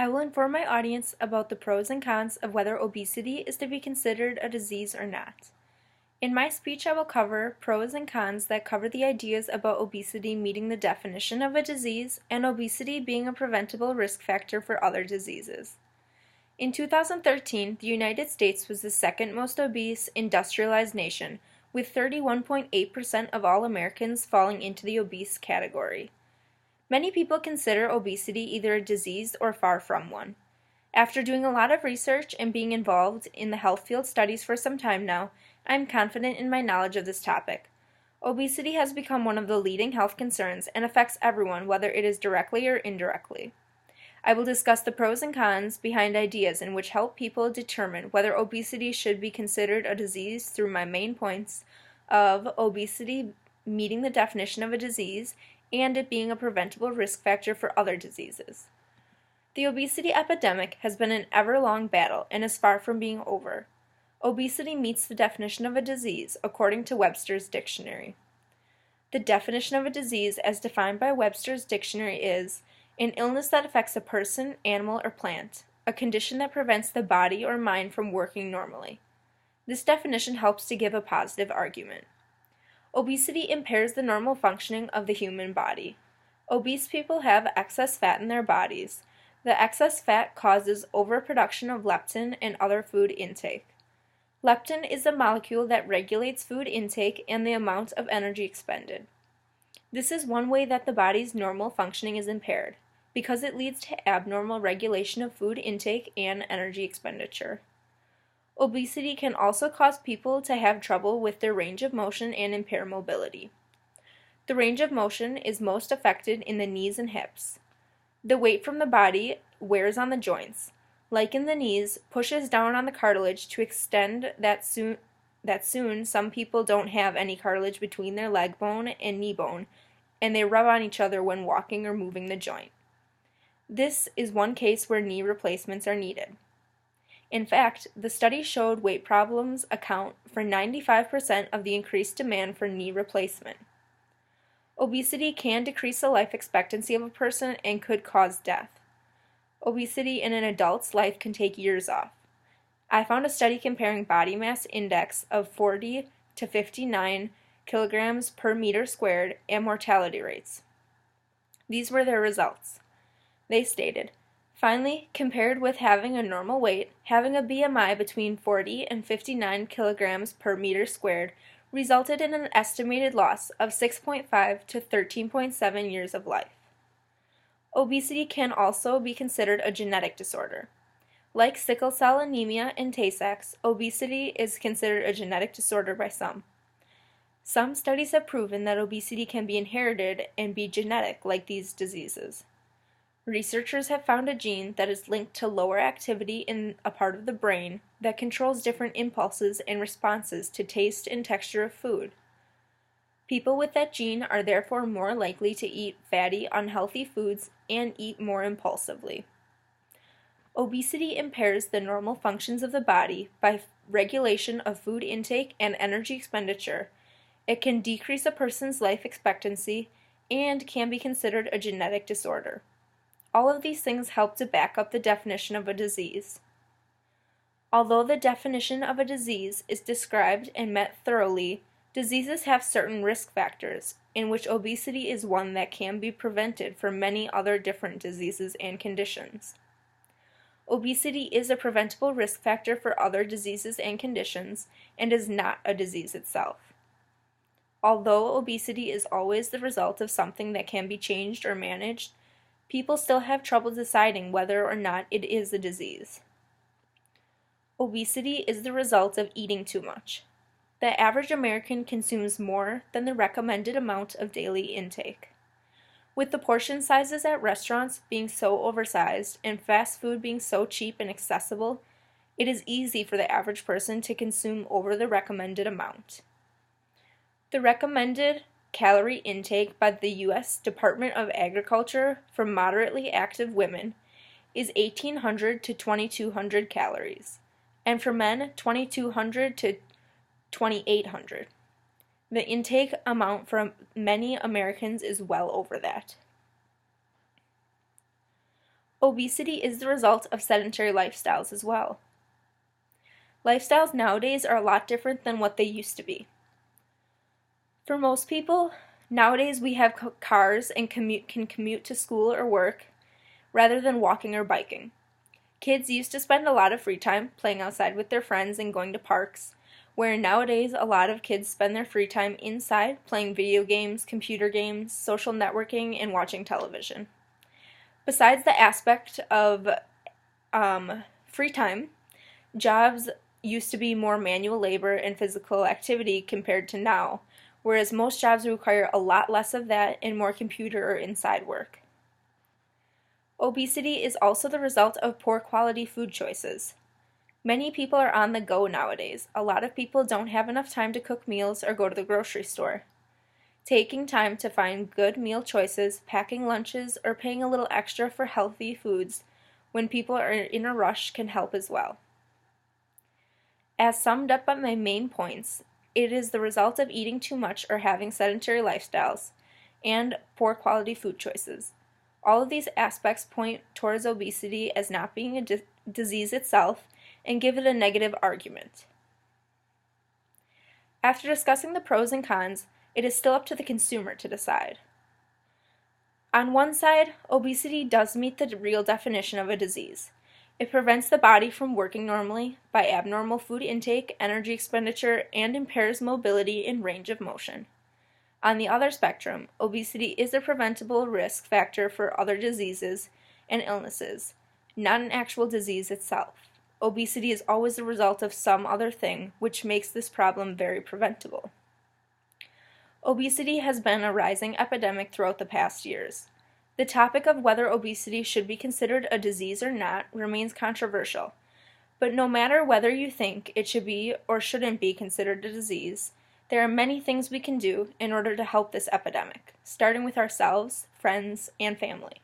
I will inform my audience about the pros and cons of whether obesity is to be considered a disease or not. In my speech, I will cover pros and cons that cover the ideas about obesity meeting the definition of a disease and obesity being a preventable risk factor for other diseases. In 2013, the United States was the second most obese industrialized nation, with 31.8% of all Americans falling into the obese category. Many people consider obesity either a disease or far from one. After doing a lot of research and being involved in the health field studies for some time now, I am confident in my knowledge of this topic. Obesity has become one of the leading health concerns and affects everyone, whether it is directly or indirectly. I will discuss the pros and cons behind ideas in which help people determine whether obesity should be considered a disease through my main points of obesity meeting the definition of a disease and it being a preventable risk factor for other diseases. The obesity epidemic has been an ever-long battle and is far from being over. Obesity meets the definition of a disease according to Webster's Dictionary. The definition of a disease as defined by Webster's Dictionary is an illness that affects a person, animal, or plant, a condition that prevents the body or mind from working normally. This definition helps to give a positive argument. Obesity impairs the normal functioning of the human body. Obese people have excess fat in their bodies. The excess fat causes overproduction of leptin and other food intake. Leptin is a molecule that regulates food intake and the amount of energy expended. This is one way that the body's normal functioning is impaired, because it leads to abnormal regulation of food intake and energy expenditure. Obesity can also cause people to have trouble with their range of motion and impair mobility. The range of motion is most affected in the knees and hips. The weight from the body wears on the joints. Like in the knees, pushes down on the cartilage to extend that soon some people don't have any cartilage between their leg bone and knee bone, and they rub on each other when walking or moving the joint. This is one case where knee replacements are needed. In fact, the study showed weight problems account for 95% of the increased demand for knee replacement. Obesity can decrease the life expectancy of a person and could cause death. Obesity in an adult's life can take years off. I found a study comparing body mass index of 40 to 59 kilograms per meter squared and mortality rates. These were their results. They stated, finally, compared with having a normal weight, having a BMI between 40 and 59 kilograms per meter squared resulted in an estimated loss of 6.5 to 13.7 years of life. Obesity can also be considered a genetic disorder. Like sickle cell anemia and Tay-Sachs, obesity is considered a genetic disorder by some. Some studies have proven that obesity can be inherited and be genetic like these diseases. Researchers have found a gene that is linked to lower activity in a part of the brain that controls different impulses and responses to taste and texture of food. People with that gene are therefore more likely to eat fatty, unhealthy foods and eat more impulsively. Obesity impairs the normal functions of the body by regulation of food intake and energy expenditure. It can decrease a person's life expectancy and can be considered a genetic disorder. All of these things help to back up the definition of a disease. Although the definition of a disease is described and met thoroughly, diseases have certain risk factors, in which obesity is one that can be prevented from many other different diseases and conditions. Obesity is a preventable risk factor for other diseases and conditions, and is not a disease itself. Although obesity is always the result of something that can be changed or managed, people still have trouble deciding whether or not it is a disease. Obesity is the result of eating too much. The average American consumes more than the recommended amount of daily intake. With the portion sizes at restaurants being so oversized and fast food being so cheap and accessible, it is easy for the average person to consume over the recommended amount. The recommended calorie intake by the U.S. Department of Agriculture for moderately active women is 1,800 to 2,200 calories, and for men 2,200 to 2,800. The intake amount for many Americans is well over that. Obesity is the result of sedentary lifestyles as well. Lifestyles nowadays are a lot different than what they used to be. For most people, nowadays we have cars and can commute to school or work rather than walking or biking. Kids used to spend a lot of free time playing outside with their friends and going to parks, where nowadays a lot of kids spend their free time inside playing video games, computer games, social networking, and watching television. Besides the aspect of free time, jobs used to be more manual labor and physical activity compared to now, whereas most jobs require a lot less of that and more computer or inside work. Obesity is also the result of poor quality food choices. Many people are on the go nowadays. A lot of people don't have enough time to cook meals or go to the grocery store. Taking time to find good meal choices, packing lunches, or paying a little extra for healthy foods when people are in a rush can help as well. As summed up by my main points, it is the result of eating too much or having sedentary lifestyles and poor quality food choices. All of these aspects point towards obesity as not being a disease itself and give it a negative argument. After discussing the pros and cons, it is still up to the consumer to decide. On one side, obesity does meet the real definition of a disease. It prevents the body from working normally by abnormal food intake, energy expenditure, and impairs mobility and range of motion. On the other spectrum, obesity is a preventable risk factor for other diseases and illnesses, not an actual disease itself. Obesity is always the result of some other thing, which makes this problem very preventable. Obesity has been a rising epidemic throughout the past years. The topic of whether obesity should be considered a disease or not remains controversial, but no matter whether you think it should be or shouldn't be considered a disease, there are many things we can do in order to help this epidemic, starting with ourselves, friends, and family.